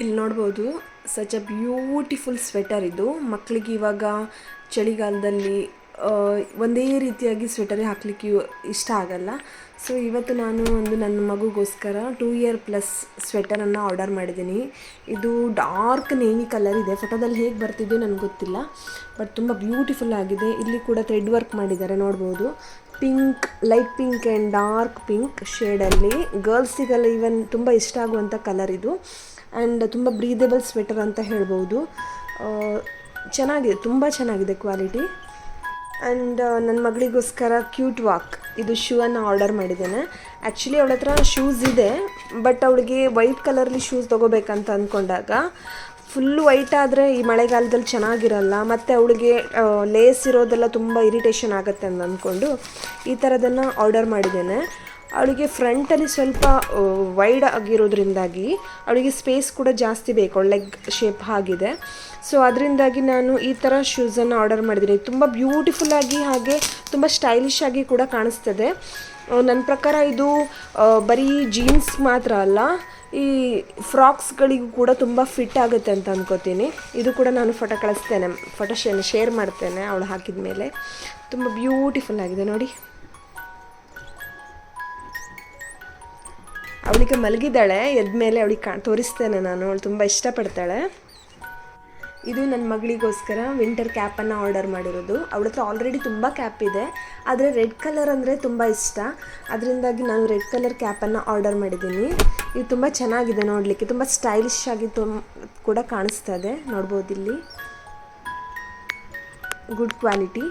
ಇಲ್ಲಿ ನೋಡ್ಬೋದು such a beautiful sweater ಇದು. ಮಕ್ಕಳಿಗೆ ಇವಾಗ ಚಳಿಗಾಲದಲ್ಲಿ ಒಂದೇ ರೀತಿಯಾಗಿ ಸ್ವೆಟರೇ ಹಾಕಲಿಕ್ಕೆ ಇಷ್ಟ ಆಗಲ್ಲ. ಸೊ ಇವತ್ತು ನಾನು ನನ್ನ ಮಗುಗೋಸ್ಕರ 2 ಇಯರ್ ಪ್ಲಸ್ ಸ್ವೆಟರನ್ನು ಆರ್ಡರ್ ಮಾಡಿದ್ದೀನಿ. ಇದು ಡಾರ್ಕ್ ನೇವಿ ಕಲರ್ ಇದೆ. ಫೋಟೋದಲ್ಲಿ ಹೇಗೆ ಬರ್ತಿದೆ ನನಗೆ ಗೊತ್ತಿಲ್ಲ, ಬಟ್ ತುಂಬ ಬ್ಯೂಟಿಫುಲ್ ಆಗಿದೆ. ಇಲ್ಲಿ ಕೂಡ ಥ್ರೆಡ್ ವರ್ಕ್ ಮಾಡಿದ್ದಾರೆ ನೋಡ್ಬೋದು. Pink, light pink and dark pink ಶೇಡಲ್ಲಿ ಗರ್ಲ್ಸಿಗೆಲ್ಲ ಈವನ್ ತುಂಬ ಇಷ್ಟ ಆಗುವಂಥ ಕಲರ್ ಇದು. ಆ್ಯಂಡ್ ತುಂಬ ಬ್ರೀದೆಬಲ್ ಸ್ವೆಟರ್ ಅಂತ ಹೇಳ್ಬೋದು. ಚೆನ್ನಾಗಿದೆ, ತುಂಬ ಚೆನ್ನಾಗಿದೆ ಕ್ವಾಲಿಟಿ. ಆ್ಯಂಡ್ ನನ್ನ ಮಗಳಿಗೋಸ್ಕರ ಕ್ಯೂಟ್ ವಾಕ್ ಇದು ಶೂವನ್ನು ಆರ್ಡರ್ ಮಾಡಿದ್ದೇನೆ. ಆ್ಯಕ್ಚುಲಿ ಅವಳ ಹತ್ರ ಶೂಸ್ ಇದೆ, ಬಟ್ ಅವಳಿಗೆ ವೈಟ್ ಕಲರ್ಲಿ ಶೂಸ್ ತೊಗೋಬೇಕಂತ ಅಂದ್ಕೊಂಡಾಗ ಫುಲ್ಲು ವೈಟ್ ಆದರೆ ಈ ಮಳೆಗಾಲದಲ್ಲಿ ಚೆನ್ನಾಗಿರಲ್ಲ, ಮತ್ತು ಅವಳಿಗೆ ಲೇಸ್ ಇರೋದೆಲ್ಲ ತುಂಬ ಇರಿಟೇಷನ್ ಆಗುತ್ತೆ ಅಂತ ಅಂದ್ಕೊಂಡು ಈ ಥರದನ್ನು ಆರ್ಡರ್ ಮಾಡಿದ್ದೇನೆ. ಅವಳಿಗೆ ಫ್ರಂಟಲ್ಲಿ ಸ್ವಲ್ಪ ವೈಡ್ ಆಗಿರೋದ್ರಿಂದಾಗಿ ಅವಳಿಗೆ ಸ್ಪೇಸ್ ಕೂಡ ಜಾಸ್ತಿ ಬೇಕು, ಲೆಗ್ ಶೇಪ್ ಆಗಿದೆ. ಸೊ ಅದರಿಂದಾಗಿ ನಾನು ಈ ಥರ ಶೂಸನ್ನು ಆರ್ಡರ್ ಮಾಡಿದ್ದೀನಿ. ತುಂಬ ಬ್ಯೂಟಿಫುಲ್ಲಾಗಿ ಹಾಗೆ ತುಂಬ ಸ್ಟೈಲಿಶ್ ಆಗಿ ಕೂಡ ಕಾಣಿಸ್ತದೆ. ನನ್ನ ಪ್ರಕಾರ ಇದು ಬರೀ ಜೀನ್ಸ್ ಮಾತ್ರ ಅಲ್ಲ, ಈ ಫ್ರಾಕ್ಸ್ಗಳಿಗೂ ಕೂಡ ತುಂಬ ಫಿಟ್ ಆಗುತ್ತೆ ಅಂತ ಅಂದ್ಕೋತೀನಿ. ಇದು ಕೂಡ ನಾನು ಫೋಟೋ ಕಳಿಸ್ತೇನೆ, ಫೋಟೋ ಶೇರ್ ಮಾಡ್ತೇನೆ ಅವಳು ಹಾಕಿದ ಮೇಲೆ. ತುಂಬ ಬ್ಯೂಟಿಫುಲ್ ಆಗಿದೆ ನೋಡಿ. ಅವಳಿಗೆ ಮಲಗಿದ್ದಾಳೆ, ಎದ್ದ ಮೇಲೆ ಅವಳಿಗೆ ತೋರಿಸ್ತೇನೆ ನಾನು, ಅವಳು ತುಂಬ ಇಷ್ಟಪಡ್ತಾಳೆ. ಇದು ನನ್ನ ಮಗಳಿಗೋಸ್ಕರ ವಿಂಟರ್ ಕ್ಯಾಪನ್ನು ಆರ್ಡರ್ ಮಾಡಿರೋದು. ಅವಳ ಹತ್ರ ಆಲ್ರೆಡಿ ತುಂಬ ಕ್ಯಾಪ್ ಇದೆ, ಆದರೆ ರೆಡ್ ಕಲರ್ ಅಂದರೆ ತುಂಬ ಇಷ್ಟ. ಅದರಿಂದಾಗಿ ನಾನು ರೆಡ್ ಕಲರ್ ಕ್ಯಾಪನ್ನು ಆರ್ಡರ್ ಮಾಡಿದ್ದೀನಿ. ಇದು ತುಂಬ ಚೆನ್ನಾಗಿದೆ ನೋಡಲಿಕ್ಕೆ, ತುಂಬ ಸ್ಟೈಲಿಶ್ ಆಗಿ ಕೂಡ ಕಾಣಿಸ್ತಾ ಇದೆ. ನೋಡ್ಬೋದು ಇಲ್ಲಿ ಗುಡ್ ಕ್ವಾಲಿಟಿ.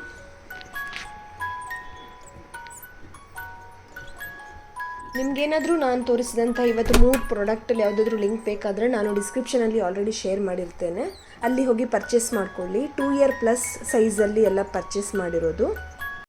ನಿಮಗೇನಾದರೂ ನಾನು ತೋರಿಸಿದಂಥ ಇವತ್ತು 3 ಪ್ರಾಡಕ್ಟಲ್ಲಿ ಯಾವುದಾದ್ರೂ ಲಿಂಕ್ ಬೇಕಾದರೆ ನಾನು ಡಿಸ್ಕ್ರಿಪ್ಷನಲ್ಲಿ ಆಲ್ರೆಡಿ ಶೇರ್ ಮಾಡಿರ್ತೇನೆ, ಅಲ್ಲಿ ಹೋಗಿ ಪರ್ಚೇಸ್ ಮಾಡ್ಕೊಳ್ಳಿ. 2 ಇಯರ್ ಪ್ಲಸ್ ಸೈಜಲ್ಲಿ ಎಲ್ಲ ಪರ್ಚೇಸ್ ಮಾಡಿರೋದು.